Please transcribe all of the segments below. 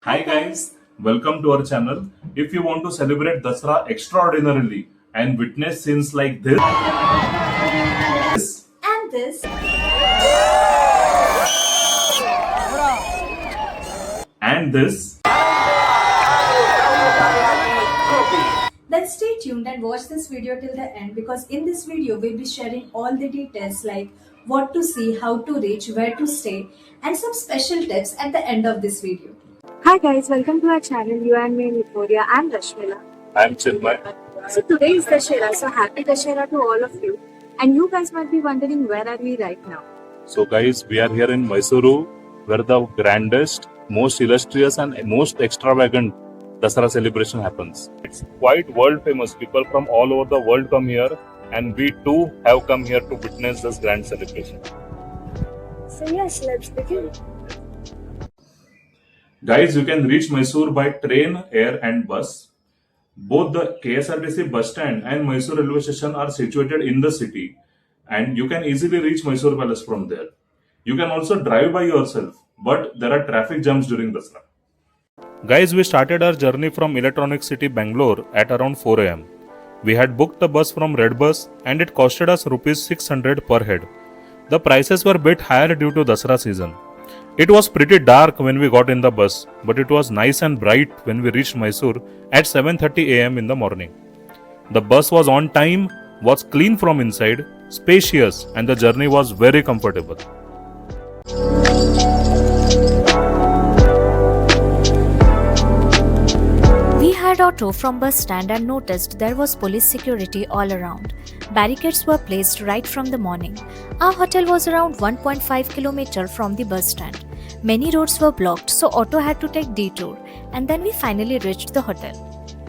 Hi guys, welcome to our channel. If you want to celebrate Dasara extraordinarily and witness scenes like this And this. and this, Then stay tuned and watch this video till the end, because in this video we'll be sharing all the details like what to see, how to reach, where to stay, and some special tips at the end of this video. Hi guys, welcome to our channel. You and me in Euphoria. I'm Rashmila. I'm Chinmay. So today is Dasara, so happy Dasara to all of you. And you guys might be wondering where are we right now? So guys, we are here in Mysore where the grandest, most illustrious and most extravagant Dasara celebration happens. It's quite world famous. People from all over the world come here and we too have come here to witness this grand celebration. So yes, let's begin. Guys, you can reach Mysore by train, air and bus. Both the KSRTC bus stand and Mysore railway station are situated in the city and you can easily reach Mysore Palace from there. You can also drive by yourself, but there are traffic jams during Dasara. Guys, we started our journey from Electronic City, Bangalore at around 4 am. We had booked the bus from Red Bus and it costed us Rs 600 per head. The prices were a bit higher due to Dasara season. It was pretty dark when we got in the bus, but it was nice and bright when we reached Mysore at 7:30 am in the morning. The bus was on time, was clean from inside, spacious, and the journey was very comfortable. We had auto from bus stand and noticed there was police security all around. Barricades were placed right from the morning. Our hotel was around 1.5 km from the bus stand. Many roads were blocked, so auto had to take detour, and then we finally reached the hotel.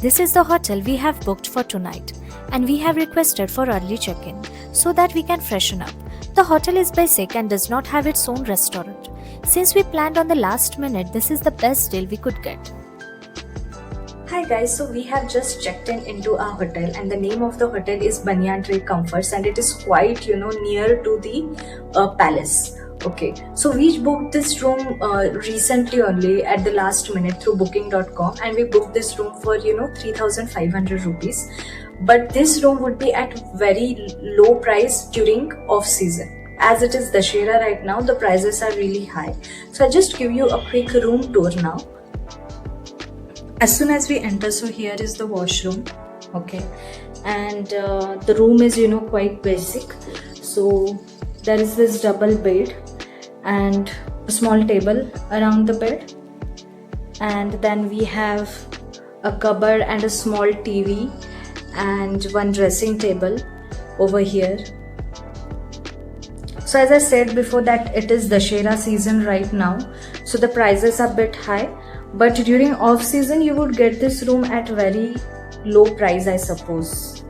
This is the hotel we have booked for tonight, and we have requested for early check-in so that we can freshen up. The hotel is basic and does not have its own restaurant. Since we planned on the last minute, this is the best deal we could get. Hi guys, so we have just checked in into our hotel, and the name of the hotel is Bannimantap Comforts, and it is quite near to the palace. Okay, so we booked this room recently only at the last minute through booking.com, and we booked this room for 3,500 rupees. But this room would be at very low price during off season. As it is Dasara right now, the prices are really high. So I'll just give you a quick room tour now. As soon as we enter, so here is the washroom, okay, and the room is quite basic. So there is this double bed and a small table around the bed, and then we have a cupboard and a small TV and one dressing table over here. So as I said before that it is Dasara season right now, so the prices are a bit high, but during off season you would get this room at very low price, I suppose.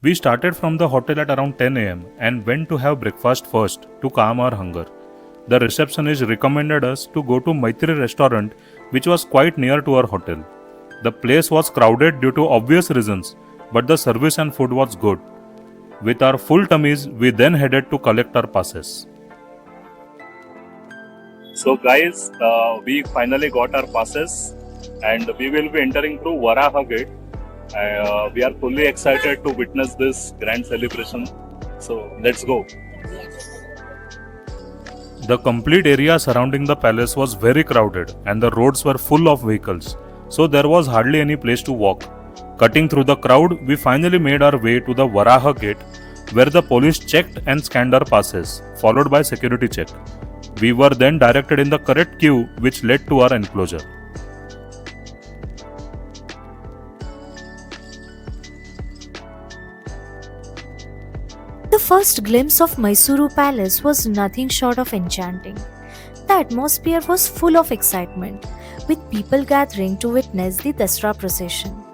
We started from the hotel at around 10 am and went to have breakfast first to calm our hunger. The receptionist recommended us to go to Maitri restaurant, which was quite near to our hotel. The place was crowded due to obvious reasons, but the service and food was good. With our full tummies, we then headed to collect our passes. So guys, we finally got our passes and we will be entering through Varaha Gate. We are fully excited to witness this grand celebration. So let's go. The complete area surrounding the palace was very crowded and the roads were full of vehicles. So there was hardly any place to walk. Cutting through the crowd, we finally made our way to the Varaha Gate, where the police checked and scanned our passes, followed by security check. We were then directed in the correct queue which led to our enclosure. The first glimpse of Mysore Palace was nothing short of enchanting. The atmosphere was full of excitement, with people gathering to witness the Dasara procession.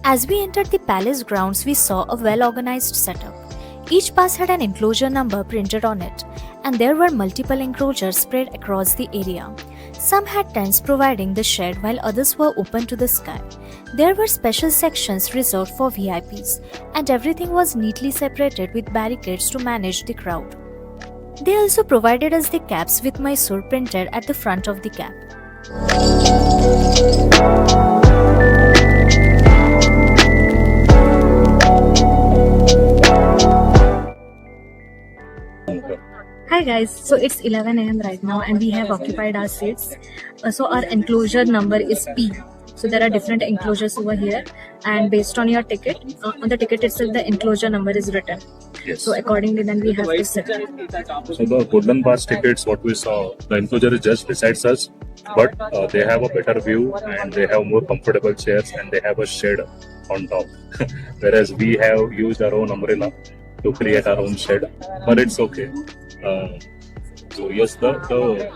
As we entered the palace grounds, we saw a well-organized setup. Each pass had an enclosure number printed on it, and there were multiple enclosures spread across the area. Some had tents providing the shade, while others were open to the sky. There were special sections reserved for VIPs, and everything was neatly separated with barricades to manage the crowd. They also provided us the caps with Mysore printed at the front of the cap. Hi guys, so it's 11 a.m. right now and we have occupied our seats. So our enclosure number is P. So there are different enclosures over here, and based on your ticket, on the ticket itself the enclosure number is written. Yes. So accordingly then we have to sit. So the golden pass tickets, what we saw, the enclosure is just besides us, but they have a better view and they have more comfortable chairs and they have a shade on top. Whereas we have used our own umbrella to create our own shed, but it's okay. So yes, the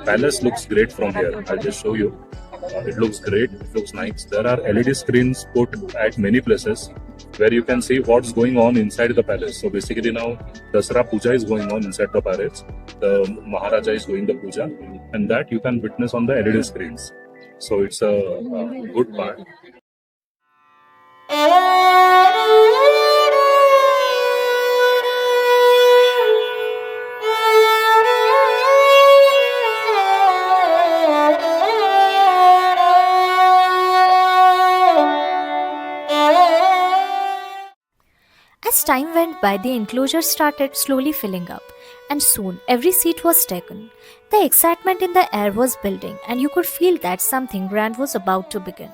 palace looks great from here. I'll just show you. It looks great. It looks nice. There are LED screens put at many places where you can see what's going on inside the palace. So basically now Dasara Puja is going on inside the palace. The Maharaja is doing the puja, and that you can witness on the LED screens. So it's a good part. As time went by, the enclosure started slowly filling up, and soon every seat was taken. The excitement in the air was building, and you could feel that something grand was about to begin.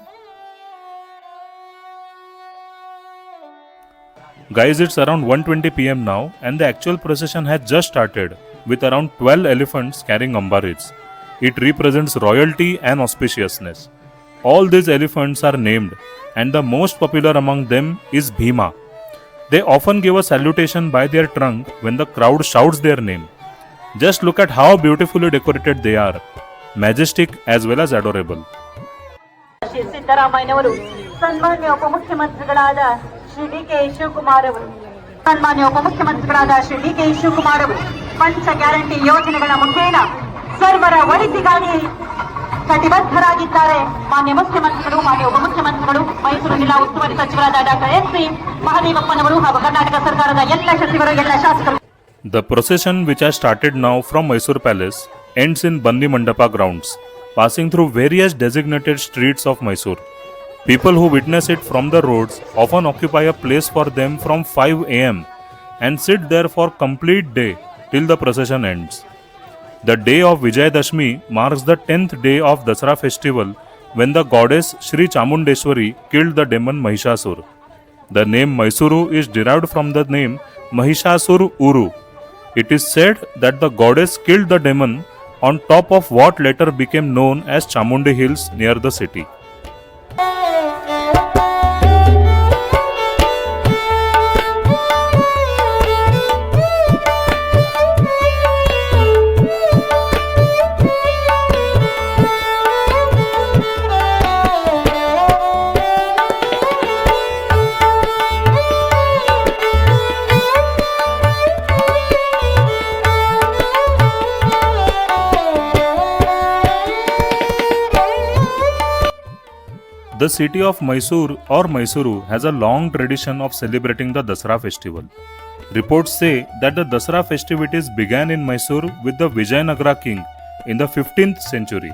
Guys, it's around 1:20 p.m. now, and the actual procession has just started with around 12 elephants carrying ambarits. It represents royalty and auspiciousness. All these elephants are named, and the most popular among them is Bhima. They often give a salutation by their trunk when the crowd shouts their name. Just look at how beautifully decorated they are, majestic as well as adorable. ಸಿದ್ದರಾಮಯ್ಯನವರು ಸನ್ಮಾನ್ಯ ಉಪಮುಖ್ಯಮಂತ್ರಿಗಳಾದ ಶ್ರೀ ಡಿ.ಕೆ. ಶಿವಕುಮಾರ್ ಅವರು ಸನ್ಮಾನ್ಯ ಉಪಮುಖ್ಯಮಂತ್ರಿಗಳಾದ ಶ್ರೀ ಡಿ.ಕೆ. ಶಿವಕುಮಾರ್ ಅವರು ಪಂಚ guarantee ಯೋಜನೆಗಳ ಮುಖೇನ ಸರ್ವರ ಒಳಿತಿಗಾಗಿ ಕಟಿಬದ್ಧರಾಗಿದ್ದಾರೆ. ಮಾನ್ಯ ಮುಖ್ಯಮಂತ್ರಿಗಳು, ಮಾನ್ಯ ಉಪಮುಖ್ಯಮಂತ್ರಿಗಳು, ಮೈಸೂರು ಜಿಲ್ಲಾ ಉಸ್ತುವಾರಿ ಸಚಿವರಾದ ಡಾಕ್ಟರ್ ಎಸ್.ಸಿ. ಮಹದೇವಪ್ಪನವರು ಹಾಗೂ ಕರ್ನಾಟಕ ಸರ್ಕಾರದ ಎಲ್ಲ ಸಚಿವರು, ಎಲ್ಲ ಶಾಸಕರು. The procession, which has started now from Mysore Palace, ends in Bannimantap Grounds, passing through various designated streets of Mysore. People who witness it from the roads often occupy a place for them from 5 am and sit there for complete day till the procession ends. The day of Vijayadashmi marks the 10th day of Dasara festival, when the goddess Shri Chamundeshwari killed the demon Mahishasur. The name Mysuru is derived from the name Mahishasur Uru. It is said that the goddess killed the demon on top of what later became known as Chamundi Hills near the city. The city of Mysore or Mysuru has a long tradition of celebrating the Dasara festival. Reports say that the Dasara festivities began in Mysore with the Vijayanagara king in the 15th century.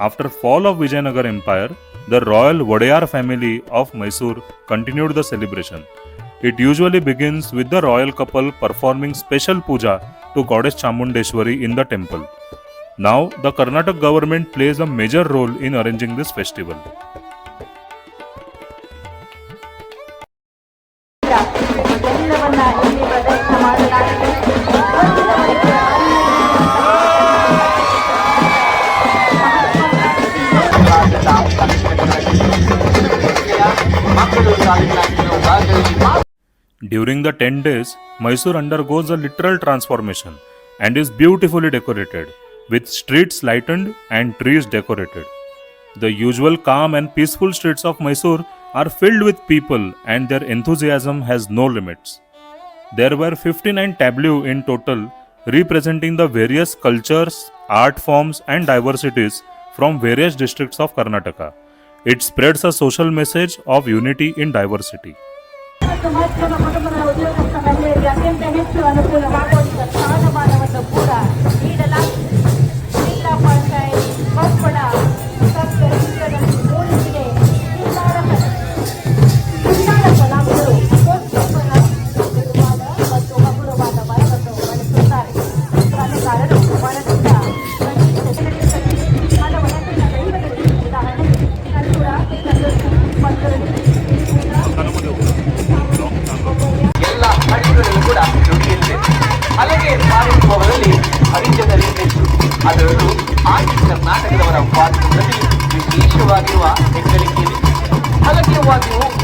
After fall of Vijayanagara Empire, the royal Wadayar family of Mysore continued the celebration. It usually begins with the royal couple performing special puja to goddess Chamundeshwari in the temple. Now, the Karnataka government plays a major role in arranging this festival. During the 10 days, Mysore undergoes a literal transformation and is beautifully decorated, with streets lightened and trees decorated. The usual calm and peaceful streets of Mysore are filled with people, and their enthusiasm has no limits. There were 59 tableaux in total, representing the various cultures, art forms and diversities from various districts of Karnataka. It spreads a social message of unity in diversity. ಕುಟುಂಬದ ಉದ್ಯೋಗಸ್ಥರಲ್ಲಿ ಅತ್ಯಂತ ಹೆಚ್ಚು ಅನುಕೂಲವಾಗುವಂತಹ ಸ್ಥಾನಮಾನವನ್ನು ಕೂಡ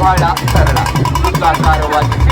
ಬಹಳ ಸರಳ ಸಾಕಾರವಾಗಿದೆ.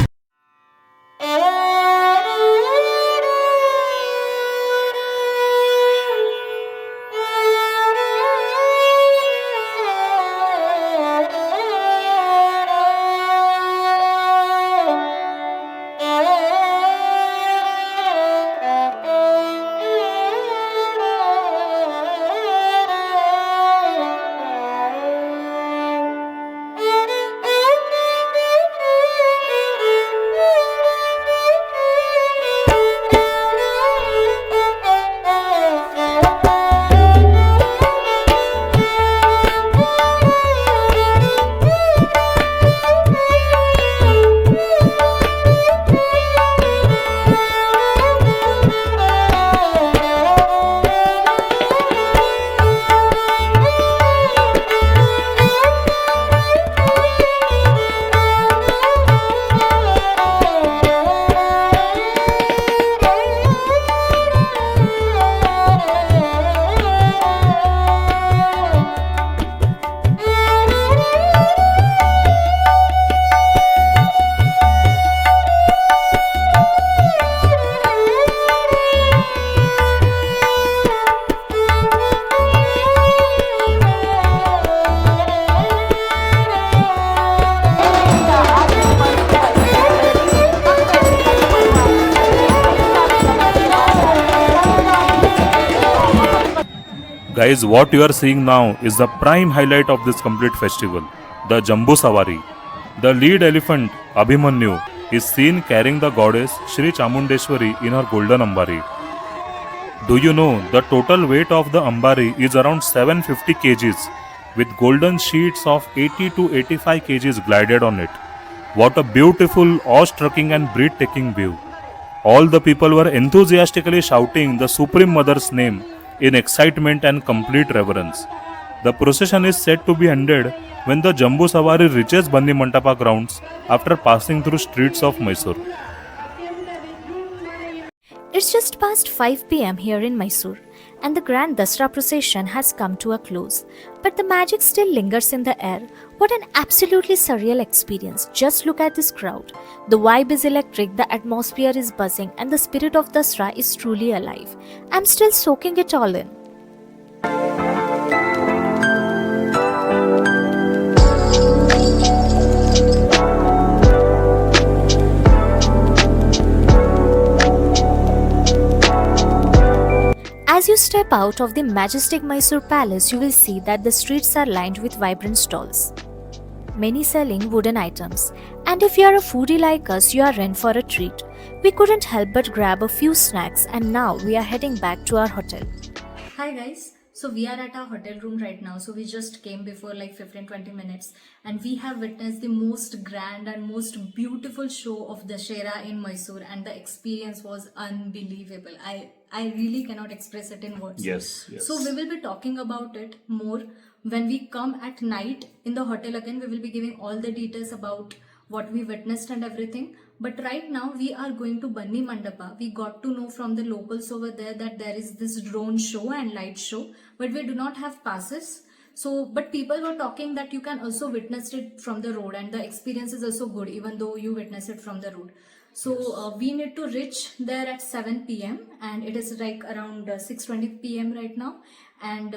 Guys, what you are seeing now is the prime highlight of this complete festival, the Jamboo Savari. The lead elephant, Abhimanyu, is seen carrying the goddess Shri Chamundeshwari in her golden ambari. Do you know the total weight of the ambari is around 750 kgs with golden sheets of 80 to 85 kgs glided on it. What a beautiful, awe-striking and breathtaking view. All the people were enthusiastically shouting the Supreme Mother's name in excitement and complete reverence. The procession is said to be ended when the Jamboo Savari reaches Bannimantap Grounds after passing through streets of Mysore. It's just past 5 pm here in Mysore, and the Grand Dasara procession has come to a close. But the magic still lingers in the air. What an absolutely surreal experience. Just look at this crowd. The vibe is electric, the atmosphere is buzzing, and the spirit of Dasara is truly alive. I'm still soaking it all in. As you step out of the Majestic Mysore Palace, you will see that the streets are lined with vibrant stalls, many selling wooden items. And if you are a foodie like us, you are in for a treat. We couldn't help but grab a few snacks, and now we are heading back to our hotel. Hi guys, so we are at our hotel room right now. So we just came before like 15-20 minutes and we have witnessed the most grand and most beautiful show of Dasara in Mysore, and the experience was unbelievable. I really cannot express it in words. Yes. So we will be talking about it more when we come at night in the hotel again. We will be giving all the details about what we witnessed and everything. But right now we are going to Bannimantapa. We got to know from the locals over there that there is this drone show and light show, but we do not have passes. So, but people were talking that you can also witness it from the road, and the experience is also good even though you witness it from the road. So we need to reach there at 7 p.m. and it is like around 6:20 p.m. right now, and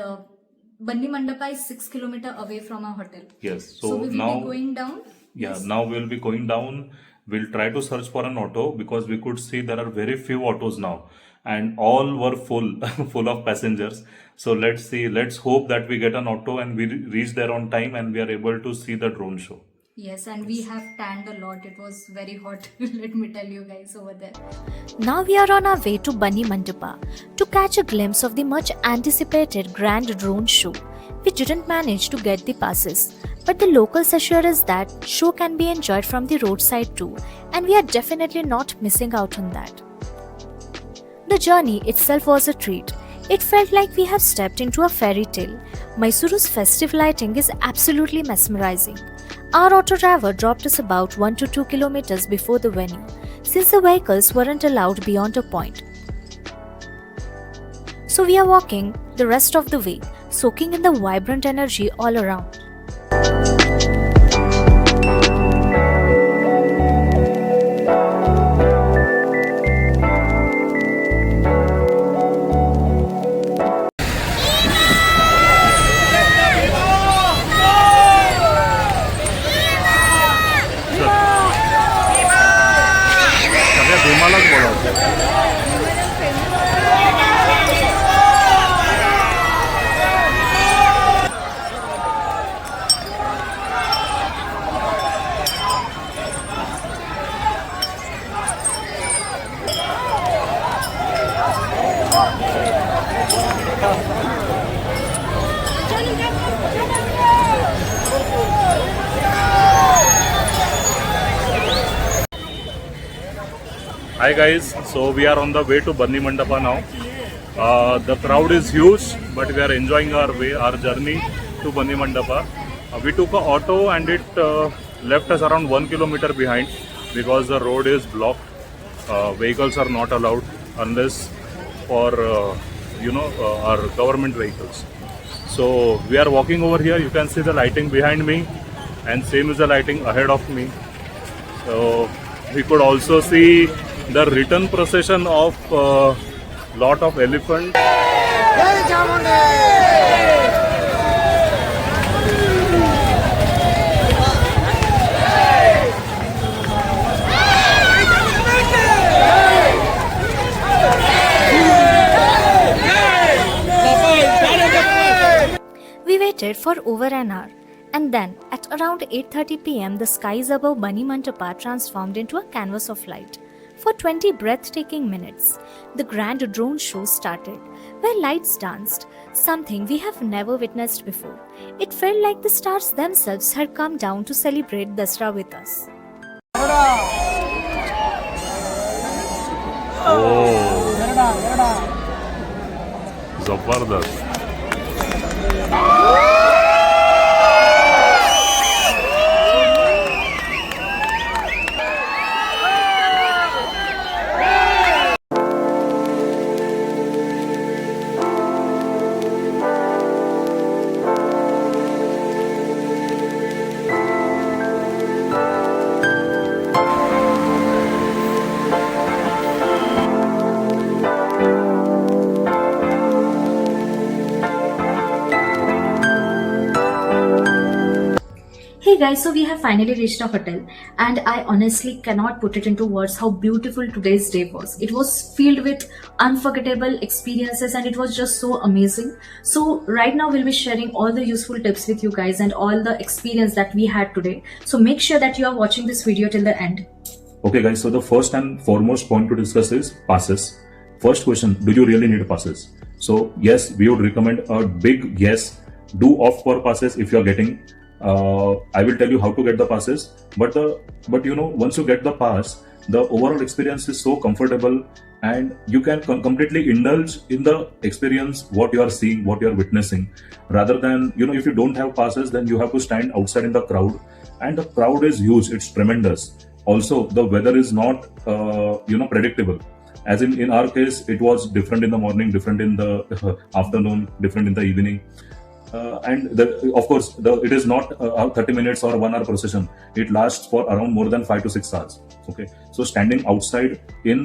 Bannimantapa is 6 kilometers away from our hotel. Yes. So we will now, be going down. yeah, Yes. now we'll be going down. We'll try to search for an auto because we could see there are very few autos now, and all were full, full of passengers. So let's see. Let's hope that we get an auto and we reach there on time and we are able to see the drone show. Yes, and we have tanned a lot. It was very hot. Let me tell you guys over there. Now we are on our way to Bannimantapa to catch a glimpse of the much anticipated grand drone show. We didn't manage to get the passes, but the locals assure us that show can be enjoyed from the roadside too, and we are definitely not missing out on that. The journey itself was a treat. It felt like we have stepped into a fairy tale. Mysore's festive lighting is absolutely mesmerizing. Our auto driver dropped us about 1 to 2 kilometers before the venue, since the vehicles weren't allowed beyond a point. So we are walking the rest of the way, soaking in the vibrant energy all around. Hi guys, so we are on the way to Bannimantap now. The crowd is huge, but we are enjoying our journey to Bannimantap. We took an auto and it left us around 1 kilometer behind because the road is blocked. Vehicles are not allowed unless for our government vehicles. So we are walking over here. You can see the lighting behind me, and same is the lighting ahead of me. So we could also see the return procession of lot of elephants. We waited for over an hour, and then at around 8:30 pm, the skies above Bannimantap transformed into a canvas of light. For 20 breathtaking minutes, the grand drone show started, where lights danced, something we have never witnessed before. It felt like the stars themselves had come down to celebrate Dasara with us. Oh, Zabardast. Hey guys, so we have finally reached our hotel, and I honestly cannot put it into words how beautiful today's day was. It was filled with unforgettable experiences and it was just so amazing. So right now we'll be sharing all the useful tips with you guys and all the experience that we had today. So make sure that you are watching this video till the end. Okay guys, so the first and foremost point to discuss is passes. First question, do you really need passes? So yes, we would recommend a big yes. Do opt for passes if you are getting. I will tell you how to get the passes, but once you get the pass, the overall experience is so comfortable and you can completely indulge in the experience, what you are seeing, what you are witnessing, rather than, if you don't have passes, then you have to stand outside in the crowd, and the crowd is huge, it's tremendous. Also, the weather is not, predictable. As in our case, it was different in the morning, different in the afternoon, different in the evening. Of course, it is not 30 minutes or 1 hour procession. It lasts for around more than 5 to 6 hours. Okay, so standing outside in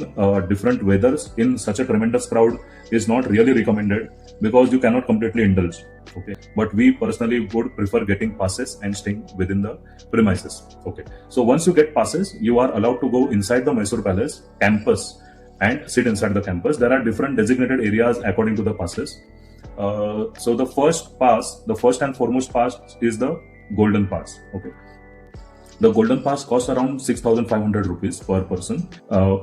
different weathers in such a tremendous crowd is not really recommended because you cannot completely indulge. Okay, but we personally would prefer getting passes and staying within the premises. Okay, so once you get passes, you are allowed to go inside the Mysore Palace campus and sit inside the campus. There are different designated areas according to the passes. So the first and foremost pass is the golden pass. Okay, the golden pass costs around 6,500 rupees per person.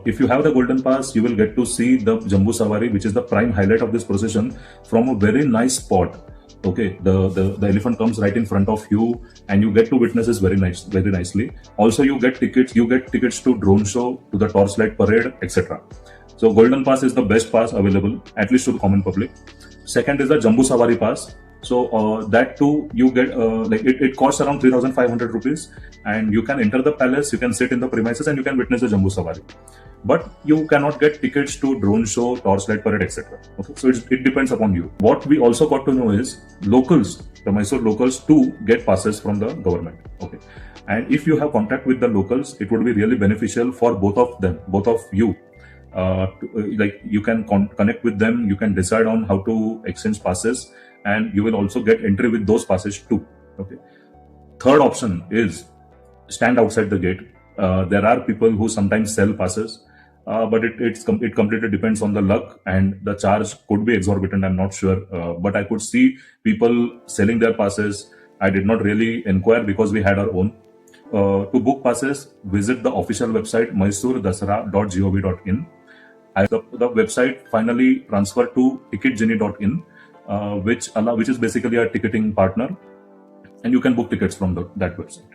If you have the golden pass, you will get to see the Jamboo Savari, which is the prime highlight of this procession, from a very nice spot. Okay, the elephant comes right in front of you, and you get to witness this very nicely. Also, you get tickets to drone show, to the torchlight parade, etc. So golden pass is the best pass available, at least to the common public. Second is the Jamboo Savari pass. So that too you get it costs around 3,500 rupees, and you can enter the palace, you can sit in the premises, and you can witness the Jamboo Savari. But you cannot get tickets to drone show, torchlight parade, etc. Okay, so it depends upon you. What we also got to know is locals, the Mysore locals too get passes from the government. Okay, and if you have contact with the locals, it would be really beneficial for both of you. You can connect with them, you can decide on how to exchange passes, and you will also get entry with those passes too. Okay. Third option is stand outside the gate. There are people who sometimes sell passes, but it completely depends on the luck, and the charge could be exorbitant. I'm not sure, but I could see people selling their passes. I did not really inquire because we had our own. To book passes, visit the official website mysoredasara.gov.in. The website finally transferred to ticketgenie.in, which is basically a ticketing partner, and you can book tickets from that website.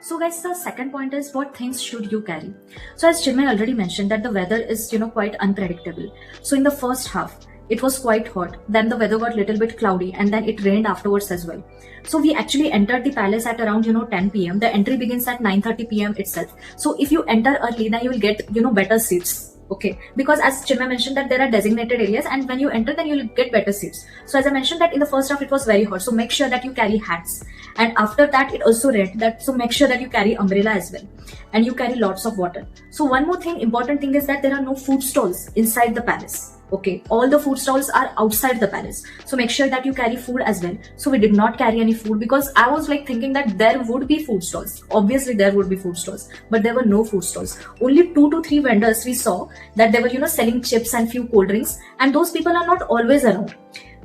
So guys, the second point is what things should you carry? So as Chinmay already mentioned that the weather is, quite unpredictable. So in the first half, it was quite hot. Then the weather got little bit cloudy and then it rained afterwards as well. So we actually entered the palace at around, 10 p.m. The entry begins at 9:30 p.m. itself. So if you enter early, then you will get, better seats. Okay, because as Chinmay mentioned that there are designated areas and when you enter then you'll get better seats. So as I mentioned that in the first half it was very hot, so make sure that you carry hats, and after that it also rained, so make sure that you carry umbrella as well, and you carry lots of water. So one more thing, important thing is that there are no food stalls inside the palace. Okay, all the food stalls are outside the palace, so make sure that you carry food as well. So we did not carry any food because I was like thinking that there would be food stalls. Obviously there would be food stalls, but there were no food stalls. Only 2 to 3 vendors we saw that they were selling chips and few cold drinks, and those people are not always around.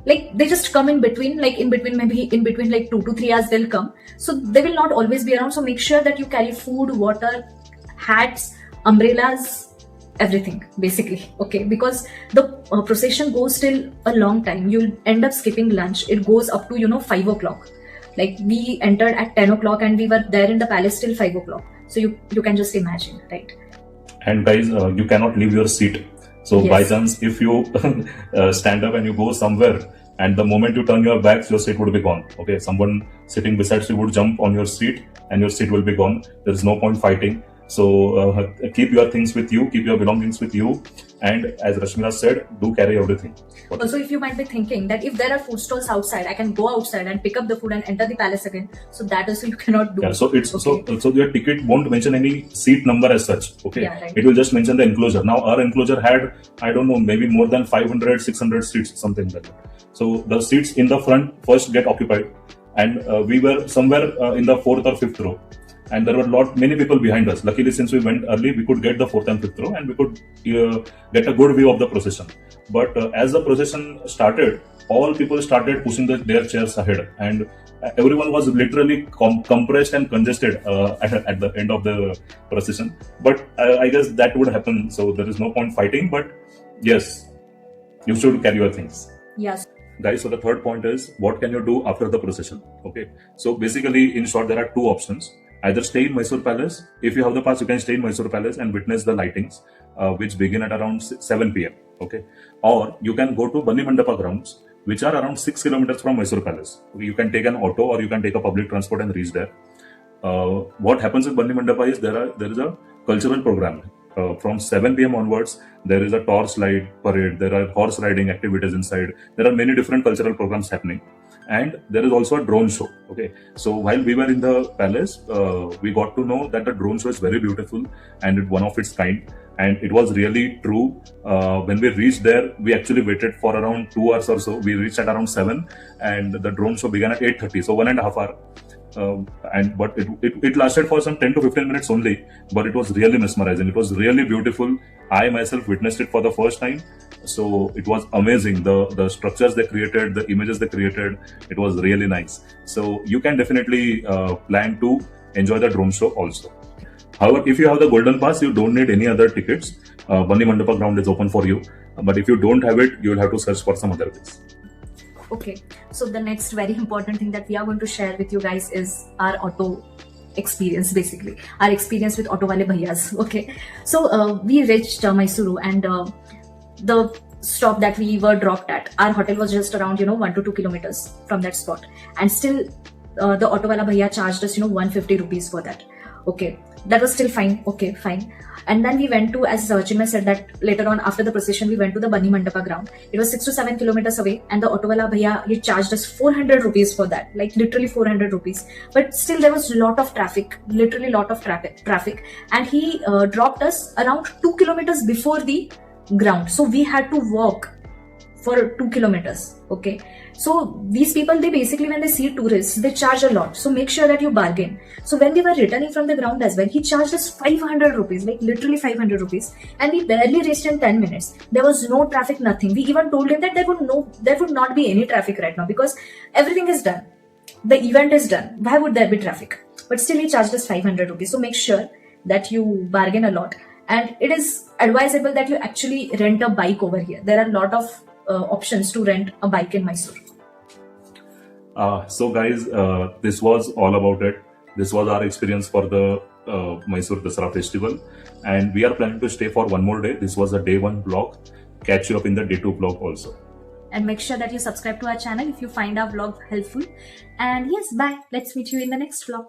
Like they just come in between like 2 to 3 hours they'll come, so they will not always be around. So make sure that you carry food, water, hats, umbrellas, everything basically. Okay, because the procession goes till a long time. You'll end up skipping lunch. It goes up to 5 o'clock. Like we entered at 10 o'clock and we were there in the palace till 5 o'clock. So you can just imagine, right? And guys, you cannot leave your seat. So Yes. by chance, if you stand up and you go somewhere, and the moment you turn your back, your seat would be gone. Okay, someone sitting beside you would jump on your seat and your seat will be gone. There is no point fighting. So keep your things with you, keep your belongings with you, and as Rashmila said, do carry everything. Also, if you might be thinking that if there are food stalls outside, I can go outside and pick up the food and enter the palace again. So that also you cannot do. Yeah, so it's Okay. so your ticket won't mention any seat number as such. Okay, Yeah, right. It will just mention the enclosure. Now our enclosure had, I don't know, maybe more than 500, 600 seats, something like that. So the seats in the front first get occupied, and we were somewhere in the 4th or 5th row. And there were many people behind us. Luckily, since we went early, we could get the 4th and 5th row, and we could get a good view of the procession. But as the procession started, all people started pushing their chairs ahead, and everyone was literally compressed and congested at the end of the procession. But I guess that would happen, so there is no point fighting. But yes, you should carry your things. Yes. Guys, so the third point is, what can you do after the procession? Okay, so basically, in short, there are 2 options. Either stay in Mysore Palace. If you have the pass, you can stay in Mysore Palace and witness the lightings, which begin at around 7 p.m. Okay, or you can go to Bannimantap Grounds, which are around 6 kilometers from Mysore Palace. Okay, you can take an auto or you can take a public transport and reach there. What happens with Bannimantapa is there is a cultural program. From 7 p.m. onwards, there is a torchlight parade, there are horse riding activities inside, there are many different cultural programs happening, and there is also a drone show. Okay, so while we were in the palace, we got to know that the drone show is very beautiful and one of its kind, and it was really true. When we reached there, we actually waited for around 2 hours or so. We reached at around 7, and the drone show began at 8:30, so 1.5 hours. But it lasted for some 10 to 15 minutes only, but it was really mesmerizing. It was really beautiful. I myself witnessed it for the first time, so it was amazing. The structures they created, the images they created, it was really nice. So you can definitely plan to enjoy the drone show also. However, if you have the golden pass, you don't need any other tickets. Bannimantap Ground is open for you, but if you don't have it, you will have to search for some other ways. Okay, so the next very important thing that we are going to share with you guys is our auto experience, basically our experience with auto wale bhaiyas. Okay, so we reached Mysuru, and the stop that we were dropped at, our hotel was just around 1 to 2 kilometers from that spot, and still the auto wala bhaiya charged us 150 rupees for that. Okay, that was still fine. Okay, fine. And then we went to, as Chinmay said, that later on after the procession we went to the Bannimantap ground. It was 6 to 7 kilometers away, and the auto wala bhaiya, he charged us 400 rupees for that, like literally 400 rupees. But still there was a lot of traffic, literally lot of traffic, and he dropped us around 2 kilometers before the ground, so we had to walk for 2 kilometers. Okay, so these people, they basically, when they see tourists, they charge a lot, so make sure that you bargain. So when we were returning from the ground as well, he charged us 500 rupees, like literally 500 rupees, and we barely reached in 10 minutes. There was no traffic, nothing. We even told him that there would not be any traffic right now because everything is done, the event is done, why would there be traffic? But still he charged us 500 rupees. So make sure that you bargain a lot. and it is advisable that you actually rent a bike over here. There are a lot of options to rent a bike in Mysore. So guys, this was all about it. This was our experience for the Mysore Dasara festival, and we are planning to stay for one more day. This was a day 1 vlog. Catch you up in the day 2 vlog also. And make sure that you subscribe to our channel if you find our vlog helpful. And yes, bye. Let's meet you in the next vlog.